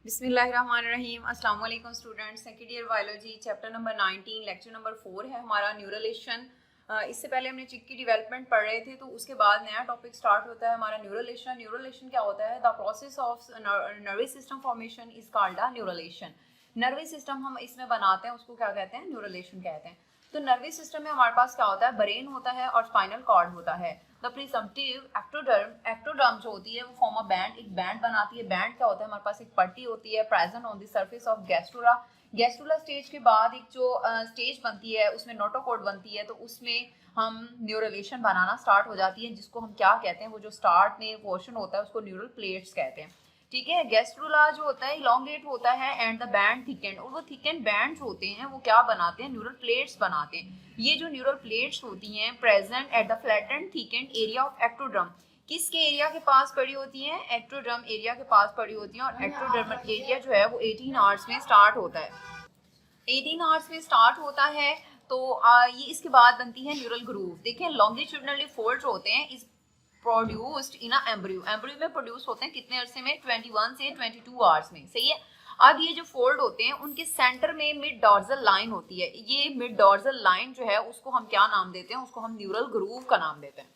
बिस्मिल्लाहिर्रहमानिर्रहीम। अस्सलाम वालेकुम students. Second year biology chapter number 19 lecture number 4 है हमारा न्यूरलेशन। इससे पहले हमने चिक की डेवलपमेंट पढ़ रहे थे, तो उसके बाद नया टॉपिक स्टार्ट होता है हमारा न्यूरलेशन। न्यूरलेशन क्या होता है? The process of nervous system formation is called the neurulation. Nervous system हम इसमें बनाते हैं, उसको क्या कहते हैं? न्यूरलेशन कहते हैं। तो नर्वस सिस्टम में हमारे पास क्या होता है? ब्रेन होता है और स्पाइनल कॉर्ड होता है। द प्रीसम्प्टिव एक्टोडर्म जो होती है वो फॉर्म अ बैंड, एक बैंड बनाती है। बैंड क्या होता है? हमारे पास एक पट्टी होती है present on the surface of gastrula. Gastrula stage के बाद एक जो स्टेज बनती है उसमें नोटोकॉर्ड बनती है, तो उसमें हम न्यूरलेशन बनाना स्टार्ट हो जाती है, जिसको हम क्या कहते हैं? वो जो स्टार्ट में पोर्शन होता है उसको न्यूरल प्लेट्स कहते हैं। ठीक है। गैस्ट्रुला जो होता है इलोंगेट होता है एंड द बैंड थिकेंड, और वो थिकेंड बैंड होते हैं वो क्या बनाते हैं? न्यूरल प्लेट्स बनाते हैं। ये जो न्यूरल प्लेट्स होती हैं present at the flattened thickened area of ectoderm, किसके एरिया के पास पड़ी होती हैं? एक्टोड्रम एरिया के पास पड़ी होती हैं। और एक्टोड्रम एरिया जो है वो 18 आवर्स में स्टार्ट होता है। 18 आवर्स में स्टार्ट होता है। तो ये इसके बाद बनती है न्यूरल ग्रूव। देखें, लॉन्गिट्यूडिनली फोल्ड्स होते हैं इस प्रोड्यूस्ड इन एम्ब्रियो। एम्ब्रियो में प्रोड्यूस होते हैं कितने अरसे में? 21 से 22 आवर्स में। सही है। अब ये जो फोल्ड होते हैं उनके सेंटर में मिड डॉर्सल लाइन होती है। ये मिड डॉर्सल लाइन जो है उसको हम क्या नाम देते हैं? उसको हम न्यूरल ग्रूव का नाम देते हैं।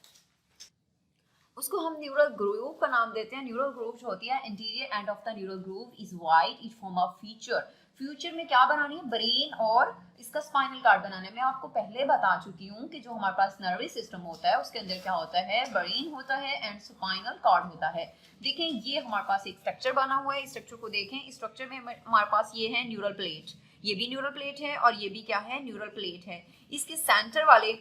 उसको हम न्यूरल ग्रूव का नाम देते हैं। न्यूरल ग्रूव जो होती है, interior end of the neural groove is wide, it form a feature. Future में क्या बनानी है? ब्रेन और इसका स्पाइनल कार्ड बनाना है। मैं आपको पहले बता चुकी हूँ कि जो हमारे पास नर्वस सिस्टम होता है उसके अंदर क्या होता है? ब्रेन होता है एंड स्पाइनल कार्ड होता है। देखें, ये हमारे पास एक स्ट्रक्चर बना हुआ है। इस स्ट्रक्चर को देखें। इस स्ट्रक्चर में हमारे पास ये है न्यूरल प्लेट, ये भी न्यूरल प्लेट है और ये भी क्या है? न्यूरल प्लेट है। इसके सेंटर वाले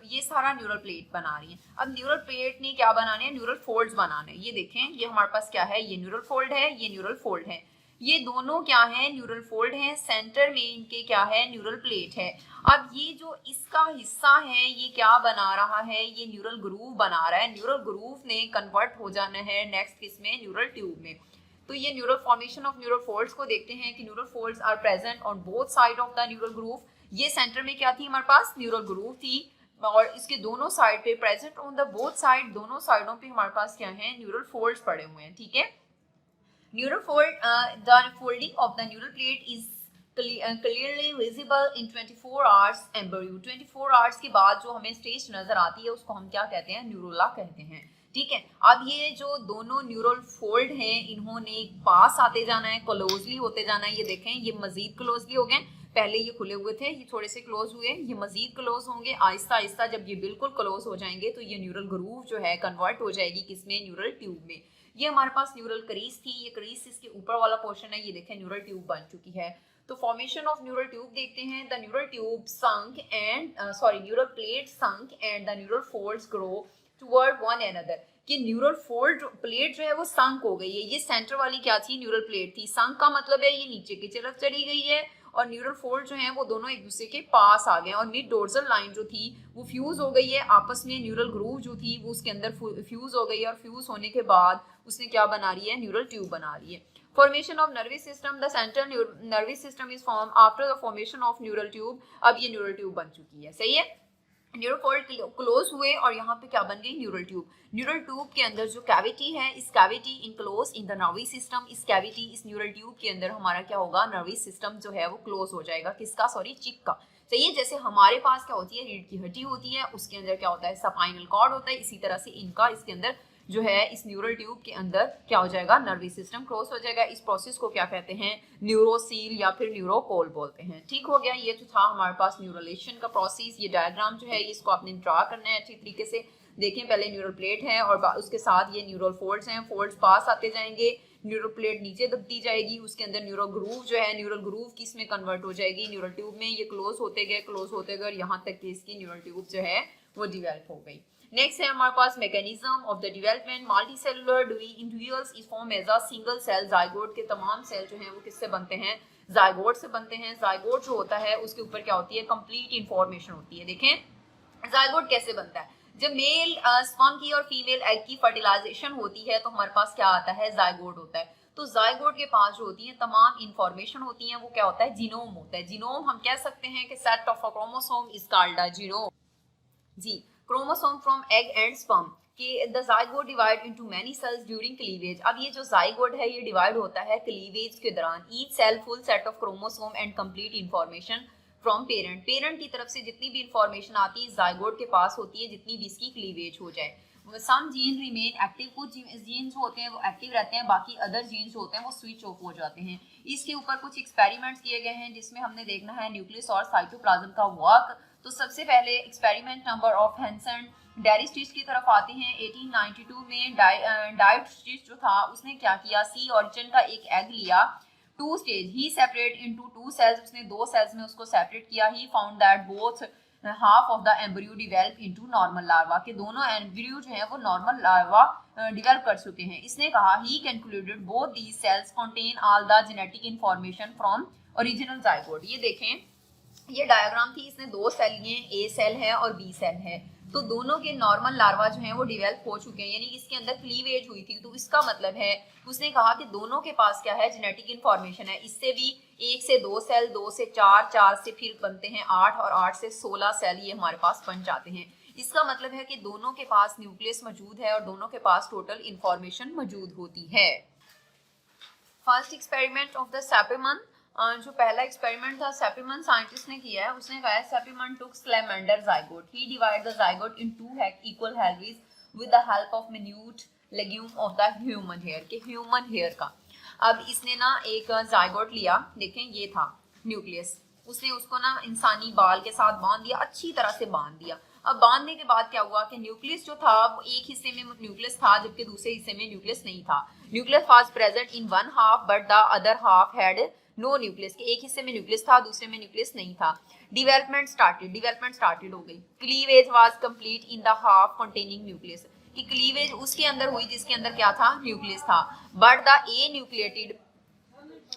ये सारा न्यूरल प्लेट बना रही है। अब न्यूरल प्लेट ने क्या बनाने हैं? न्यूरल फोल्ड्स बनाने हैं। ये देखें, ये हमारे पास क्या है? ये न्यूरल फोल्ड है, ये न्यूरल फोल्ड है। ये दोनों क्या है? न्यूरल फोल्ड हैं। सेंटर में इनके क्या है? न्यूरल प्लेट है। अब ये जो इसका हिस्सा है ये क्या बना रहा है? ये न्यूरल ग्रूव बना रहा है। न्यूरल ग्रूव ने कन्वर्ट हो जाना है नेक्स्ट किसमें? न्यूरल ट्यूब में। तो ये neural formation of neural folds को देखते हैं कि neural folds are present on both side of the neural groove. ये सेंटर में क्या थी? हमारे पास न्यूरल ग्रूव थी और इसके दोनों साइड पे present on the both side, दोनों साइडों पे हमारे पास क्या है? न्यूरल फोल्ड्स पड़े हुए हैं। ठीक है। Neural fold, the folding of the neural plate is clearly visible in 24 hours embryo। 24 hours के बाद जो हमें स्टेज नजर आती है उसको हम क्या कहते हैं? न्यूरोला कहते हैं। ठीक है। अब ये जो दोनों न्यूरल फोल्ड हैं इन्होंने पास आते जाना है, क्लोजली होते जाना है। ये देखें, ये मजीद क्लोजली हो गए। पहले ये खुले हुए थे, ये थोड़े से क्लोज हुए, ये मजीद क्लोज होंगे। आहिस्ता आहिस्ता जब ये बिल्कुल क्लोज हो जाएंगे तो ये न्यूरल ग्रूव जो है कन्वर्ट हो जाएगी किसमें? न्यूरल ट्यूब में। ये हमारे पास न्यूरल क्रीज थी, ये क्रीज इसके ऊपर वाला पोर्शन है। ये देखें, न्यूरल ट्यूब बन चुकी है। तो फॉर्मेशन ऑफ न्यूरल ट्यूब देखते हैं। The neural tube sunk and neural plate sunk and the neural folds grow toward one another. कि न्यूरल फोल्ड प्लेट जो है वो संक हो गई है। ये सेंटर वाली क्या थी? न्यूरल प्लेट थी। संक का मतलब है ये नीचे की तरफ चली गई है और न्यूरल फोल्ड जो है वो दोनों एक दूसरे के पास आ गए और मिड डोर्सल लाइन जो थी वो फ्यूज हो गई है आपस में। न्यूरल ग्रूव जो थी वो उसके अंदर फ्यूज हो गई है और फ्यूज होने के बाद उसने क्या बना रही है? न्यूरल ट्यूब बना रही है। Formation of nervous system, the central nervous system is formed after the formation of neural tube। अब ये न्यूरल ट्यूब बन चुकी है। सही है। न्यूरल फोल्ड क्लोज हुए और यहाँ पे क्या बन गई? Neural tube. न्यूरल ट्यूब के अंदर जो कैविटी है, इस cavity enclose in the nervous system. इस कैविटी, इस न्यूरल ट्यूब के अंदर हमारा क्या होगा? नर्वस सिस्टम जो है वो क्लोज हो जाएगा। किसका? सॉरी, चिक का। सही है। जैसे हमारे पास क्या होती है? रीढ़ की हड्डी होती है, उसके अंदर क्या होता है? स्पाइनल कॉर्ड होता है। इसी तरह से इनका इसके अंदर जो है इस न्यूरल ट्यूब के अंदर क्या हो जाएगा? नर्वस सिस्टम क्रॉस हो जाएगा। इस प्रोसेस को क्या कहते हैं? न्यूरोसील या फिर न्यूरोकोल बोलते हैं। ठीक हो गया। ये जो था हमारे पास न्यूरलेशन का प्रोसेस। ये डायग्राम जो है इसको आपने ड्रा करना है अच्छी तरीके से। देखें, पहले न्यूरल प्लेट है और उसके साथ ये न्यूरल फोल्ड्स हैं। फोल्ड्स पास आते जाएंगे, न्यूरल प्लेट नीचे दबती जाएगी, उसके अंदर न्यूरल ग्रूव जो है, न्यूरल ग्रूव किस में कन्वर्ट हो जाएगी? न्यूरल ट्यूब में। ये क्लोज होते गए और यहाँ तक कि इसकी न्यूरल ट्यूब जो है वो डिवेल्प हो गई। नेक्स्ट है हमारे पास mechanism of the development. Multicellular individuals is form as a single cell. Zygote के तमाम सेल जो हैं वो किससे बनते हैं? जाइगोट से बनते हैं। जाइगोट जो होता है उसके ऊपर क्या होती है? कंप्लीट इंफॉर्मेशन होती है। देखें, जाइगोट कैसे बनता है? जब मेल स्पर्म की और फीमेल एग की फर्टिलाइजेशन होती है तो हमारे पास क्या आता है? जाइगोट होता है। तो जाइगोट के पास जो होती है तमाम इंफॉर्मेशन होती है वो क्या होता है? जीनोम होता है। जीनोम हम कह सकते हैं कि set of a chromosome is called a genome. जी। Chromosome from egg and sperm कि the zygote divide into many cells during cleavage. अब ये जो जाइगोट है ये डिवाइड होता है क्लीवेज के दौरान। Each cell full set of chromosome and complete information from parent. Parent की तरफ से जितनी भी इंफॉर्मेशन आती है जाइगोट के पास होती है, जितनी भी इसकी क्लीवेज हो जाए। सम जीन रिमेन एक्टिव, कुछ जीन जो होते हैं वो एक्टिव रहते हैं, बाकी अदर जीन जो होते हैं वो स्विच ऑफ हो जाते हैं। इसके ऊपर कुछ एक्सपेरिमेंट्स किए गए हैं जिसमें हमने देखना है न्यूक्लियस और साइटोप्लाज्म का वर्क। तो सबसे पहले एक्सपेरिमेंट नंबर ऑफ हैंसन डायरी स्टिच की तरफ आते हैं। 1892 में डाइट स्टिच जो था उसने क्या किया, सी ऑरिजिन का एक एग लिया, 2 स्टेज ही सेपरेट इनटू 2 सेल्स, उसने 2 सेल्स में उसको सेपरेट किया। He found that both half of the embryo develop into normal larva, के दोनों एम्ब्रियो जो है वो नॉर्मल लार्वा डिवेल्प कर चुके हैं। इसने कहा he calculated both these cells contain all the genetic information from original zygote. ये देखें, ये डायग्राम थी, इसने 2 सेल लिए, ए सेल है और बी सेल है। तो दोनों के नॉर्मल लार्वा जो हैं वो डेवलप हो चुके हैं, यानी कि इसके अंदर क्लीवेज हुई थी। तो इसका मतलब है उसने कहा कि दोनों के पास क्या है, जेनेटिक इंफॉर्मेशन है। इससे भी 1 से 2 सेल, 2 से 4, 4 से फिर बनते हैं 8 और 8 से 16 सेल ये हमारे पास बन जाते हैं। इसका मतलब है कि दोनों के पास न्यूक्लियस मौजूद है और दोनों के पास टोटल इंफॉर्मेशन मौजूद होती है। फर्स्ट एक्सपेरिमेंट ऑफ द सैपिमन, जो पहला एक्सपेरिमेंट था सैपिमन साइंटिस्ट ने किया है। उसने कहा है Spemann took salamander zygote, he divide the zygote in 2 equal halves with the help of minute legume of the human hair, के ह्यूमन हेयर का। अब इसने ना एक जाइगोट लिया, देखें ये था न्यूक्लियस, उसने उसको ना इंसानी बाल के साथ बांध दिया, अच्छी तरह से बांध दिया। अब बांधने के बाद क्या हुआ कि न्यूक्लियस जो था वो एक हिस्से में न्यूक्लियस था जबकि दूसरे हिस्से में न्यूक्लियस नहीं था। Nucleus was present in one half but the other half had no nucleus, के एक हिस्से में न्यूक्लियस था दूसरे में न्यूक्लियस नहीं था। डेवलपमेंट स्टार्टेड हो गई। Cleavage was complete in the half containing nucleus, कि क्लीवेज उसके अंदर हुई जिसके अंदर क्या था, न्यूक्लियस था। But the A nucleated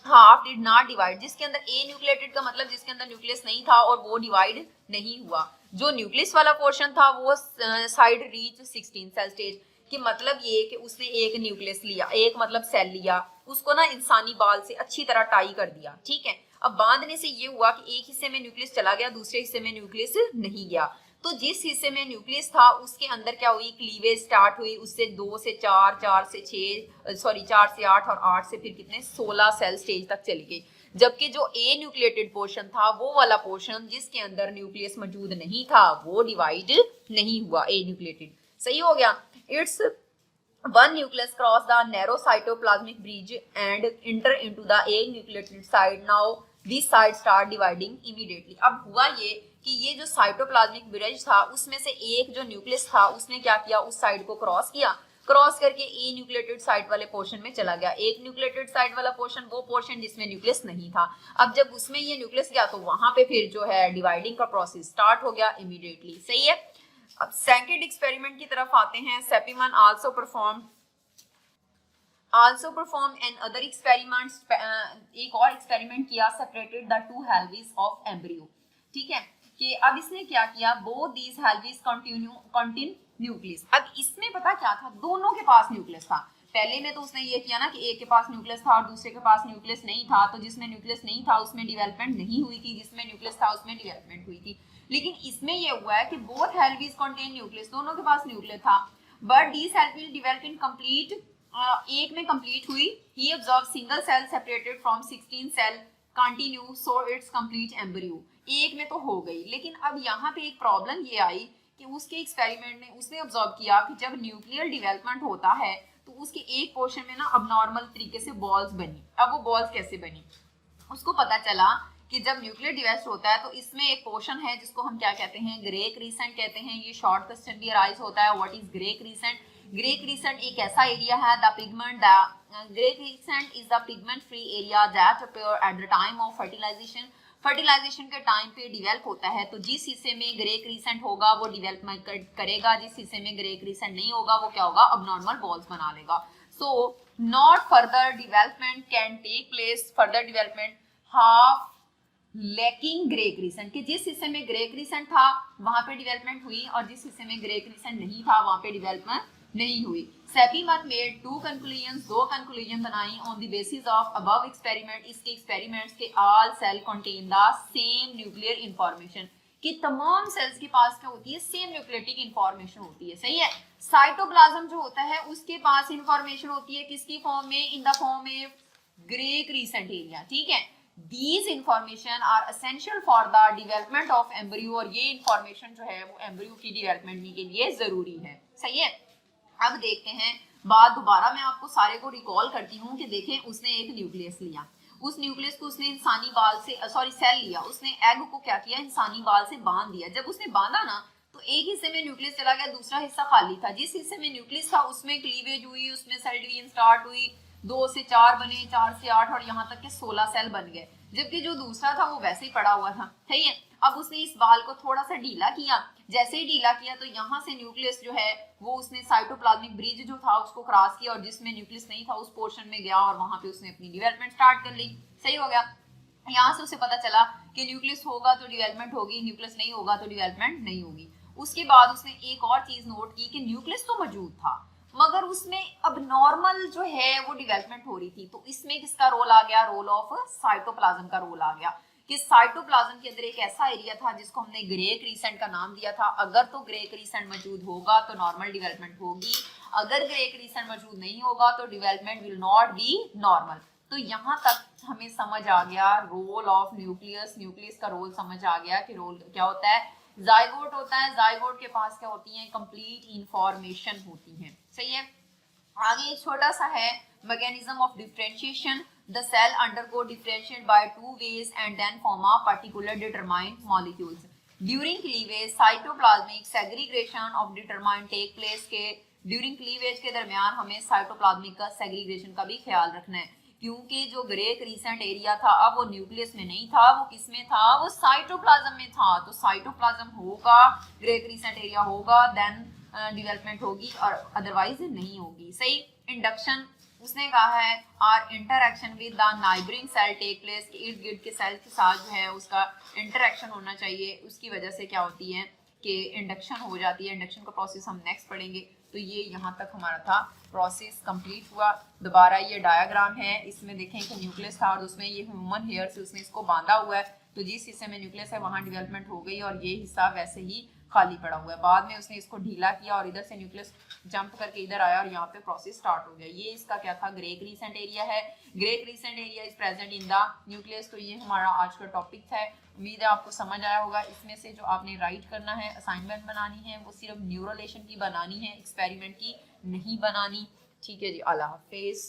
half did not divide, जिसके अंदर ए न्यूक्लिएटेड का मतलब जिसके अंदर न्यूक्लियस नहीं था और वो डिवाइड नहीं हुआ। जो न्यूक्लियस वाला पोर्शन था वो साइड रीच 16 सेल स्टेज, कि मतलब ये कि उसने एक न्यूक्लियस लिया, एक मतलब सेल लिया, उसको ना इंसानी बाल से अच्छी तरह टाई कर दिया, ठीक है। अब बांधने से ये हुआ कि एक हिस्से में न्यूक्लियस चला गया, दूसरे हिस्से में न्यूक्लियस नहीं गया। तो जिस हिस्से में न्यूक्लियस था उसके अंदर क्या हुई, क्लीवेज स्टार्ट हुई, उससे 2 से 4, 4 से 6, सॉरी 4 से 8 और 8 से फिर कितने 16 सेल स्टेज तक चली गई। जबकि जो ए न्यूक्लिएटेड पोर्शन था वो वाला पोर्शन जिसके अंदर न्यूक्लियस मौजूद नहीं था वो डिवाइड नहीं हुआ, ए न्यूक्लिएटेड। सही हो गया। It's one nucleus cross the narrow cytoplasmic bridge and enter into the A nucleated side. Now this side start dividing immediately. अब हुआ ये कि ये जो साइटोप्लाज्मिक ब्रिज था उसमें से एक जो न्यूक्लियस था उसने क्या किया, उस साइड को क्रॉस किया, क्रॉस करके ए न्यूक्लिएटेड साइड वाले पोर्शन में चला गया। एक न्यूक्लिएटेड साइड वाला पोर्शन वो पोर्शन जिसमें न्यूक्लियस नहीं था। अब जब उसमें ये न्यूक्लियस गया तो वहां पे फिर जो है डिवाइडिंग का प्रोसेस स्टार्ट हो गया इमीडिएटली। सही है। अब सेकंड एक्सपेरिमेंट की तरफ आते हैं। Spemann also perform another experiments, एक और एक्सपेरिमेंट किया, separated the 2 halves of embryo, ठीक है। कि अब इसने क्या किया, both these halves contain nucleus. अब इसमें पता क्या था, दोनों के पास न्यूक्लियस था। पहले में तो उसने ये किया ना कि एक के पास न्यूक्लियस था और दूसरे के पास न्यूक्लियस नहीं था, तो जिसमें न्यूक्लियस नहीं था उसमें डेवलपमेंट नहीं हुई थी, जिसमें न्यूक्लियस था उसमें डेवलपमेंट हुई थी। लेकिन इसमें ये हुआ है कि बोथ हेल्वीज कंटेन न्यूक्लियस, दोनों के पास न्यूक्लियस था, but these halves develop in complete, एक में कंप्लीट हुई। He observe single cell separated from 16 cell continue so it's complete embryo, एक में तो हो गई। लेकिन अब यहाँ पे एक प्रॉब्लम ये आई कि उसके एक्सपेरिमेंट में उसने ऑब्जर्व किया कि जब न्यूक्लियर डेवलपमेंट होता है तो उसके एक पोर्शन में ना अबनॉर्मल तरीके से बॉल्स बनी। अब वो बॉल्स कैसे बनी, उसको पता चला कि जब न्यूक्लियर डिवेस्ट होता है तो इसमें एक पोर्शन है जिसको हम क्या कहते हैं, ग्रे क्रीसेंट कहते हैं। ये शॉर्ट क्वेश्चन भी अराइज होता है, what is grey crescent. Grey crescent एक ऐसा एरिया है, the pigment, grey crescent is the pigment free area that appear at the time of fertilisation. Fertilisation के टाइम पे डिवेल्प होता है। तो जिस हिस्से में ग्रे क्रीसेंट होगा वो डेवलपमेंट करेगा, जिस हिस्से में ग्रे क्रीसेंट नहीं होगा वो क्या होगा, अबनॉर्मल बॉल्स बना लेगा। So not further development can take place, further development half lacking grey crescent, कि जिस हिस्से में ग्रे क्रीसेंट था वहां पे डेवलपमेंट हुई और जिस हिस्से में ग्रे क्रीसेंट नहीं था वहां पे डेवलपमेंट नहीं हुई। सैपिमन मेड 2 कंक्लूजन्स, 2 कंक्लूजन बनाई on the basis of above experiment. इसके एक्सपेरिमेंट्स के all cell contain the same nuclear information, कि तमाम सेल्स के पास क्या होती है, सेम न्यूक्लियोटिक इंफॉर्मेशन होती है, सही है। साइटोप्लाज्म जो होता है उसके पास इंफॉर्मेशन होती है किसकी फॉर्म में, इन द फॉर्म में ग्रे क्रीसेंट एरिया, ठीक है। These information are essential for the development of embryo, और ये इंफॉर्मेशन जो है वो एम्ब्रियो की डेवलपमेंट के लिए जरूरी है, सही है। अब देखते हैं बात, दोबारा मैं आपको सारे को रिकॉल करती हूँ कि देखें, उसने एक न्यूक्लियस लिया, उस न्यूक्लियस को उसने इंसानी बाल से सेल लिया, उसने एग को क्या किया, इंसानी बाल से बांध दिया। जब उसने बांधा ना तो एक हिस्से में न्यूक्लियस चला गया, दूसरा हिस्सा खाली था। जिस हिस्से में न्यूक्लियस था उसमें क्लीवेज हुई, उसमें सेल डिवीजन स्टार्ट हुई, 2 से 4 बने, 4 से 8 और यहाँ तक के 16 सेल बन गए। जबकि जो दूसरा था वो वैसे ही पड़ा हुआ था, सही है। अब उसने इस बाल को थोड़ा सा ढीला किया, जैसे ही ढीला किया तो यहाँ से न्यूक्लियस जो है वो उसने साइटोप्लाज्मिक ब्रिज जो था उसको क्रॉस किया, और जिसमें न्यूक्लियस नहीं था उस पोर्शन में गया और वहां पे उसने अपनी डेवलपमेंट स्टार्ट कर ली, सही हो गया। यहाँ से उसे पता चला कि न्यूक्लियस होगा तो डेवलपमेंट होगी, न्यूक्लियस नहीं होगा तो डेवलपमेंट नहीं होगी। उसके बाद उसने एक और चीज नोट की कि न्यूक्लियस तो मौजूद था मगर उसमें अब नॉर्मल जो है वो डेवलपमेंट हो रही थी। तो इसमें किसका रोल आ गया, रोल ऑफ साइटोप्लाज्म का रोल आ गया कि साइटोप्लाज्म के अंदर एक ऐसा एरिया था जिसको हमने ग्रे क्रीसेंट का नाम दिया था। अगर तो ग्रे क्रीसेंट मौजूद होगा तो नॉर्मल डेवलपमेंट होगी, अगर ग्रे क्रीसेंट मौजूद नहीं होगा तो development will not be normal. तो यहाँ तक हमें समझ आ गया रोल ऑफ न्यूक्लियस, न्यूक्लियस का रोल समझ आ गया कि रोल क्या होता है। जाइगोट होता है, जाइगोट के पास क्या होती है, कंप्लीट इंफॉर्मेशन होती है, सही है। आगे एक छोटा सा है mechanism of differentiation, the cell undergo differentiate by 2 ways and then form a particular determined molecules during cleavage cytoplasmic segregation of determined take place के ड्यूरिंग क्लीवेज के दरमियान हमें साइटोप्लाज्मिक का सेग्रीगेशन का भी ख्याल रखना है, क्योंकि जो ग्रे क्रीसेंट एरिया था अब वो न्यूक्लियस में नहीं था, वो किस में था, वो साइटोप्लाज्म में था। तो साइटोप्लाज्म होगा, ग्रे क्रीसेंट एरिया होगा, देन डेवलपमेंट होगी और अदरवाइज नहीं होगी, सही। इंडक्शन उसने कहा है or interaction with the neighbouring cell take place, इर्द गिर्द के सेल के साथ जो है उसका इंटरएक्शन होना चाहिए। उसकी वजह से क्या होती है कि इंडक्शन हो जाती है। इंडक्शन का प्रोसेस हम नेक्स्ट पढ़ेंगे। तो ये यहाँ तक हमारा था, प्रोसेस कंप्लीट हुआ। दोबारा ये डायग्राम है, इसमें देखें कि न्यूक्लियस था और उसमें ये ह्यूमन हेयर से उसने इसको बांधा हुआ है। तो जिस हिस्से में न्यूक्लियस है वहाँ डेवलपमेंट हो गई और ये हिस्सा वैसे ही खाली पड़ा हुआ है। बाद में उसने इसको ढीला किया और इधर से न्यूक्लियस जंप करके इधर आया और यहाँ पे प्रोसेस स्टार्ट हो गया। ये इसका क्या था, ग्रे क्रीसेंट एरिया है। Grey crescent area is present in the nucleus. तो ये हमारा आज का टॉपिक है। उम्मीद है आपको समझ आया होगा। इसमें से जो आपने राइट करना है, असाइनमेंट बनानी है, वो सिर्फ न्यूरोलेशन की बनानी है, एक्सपेरिमेंट की नहीं बनानी। ठीक है जी, अल्लाह हाफिज।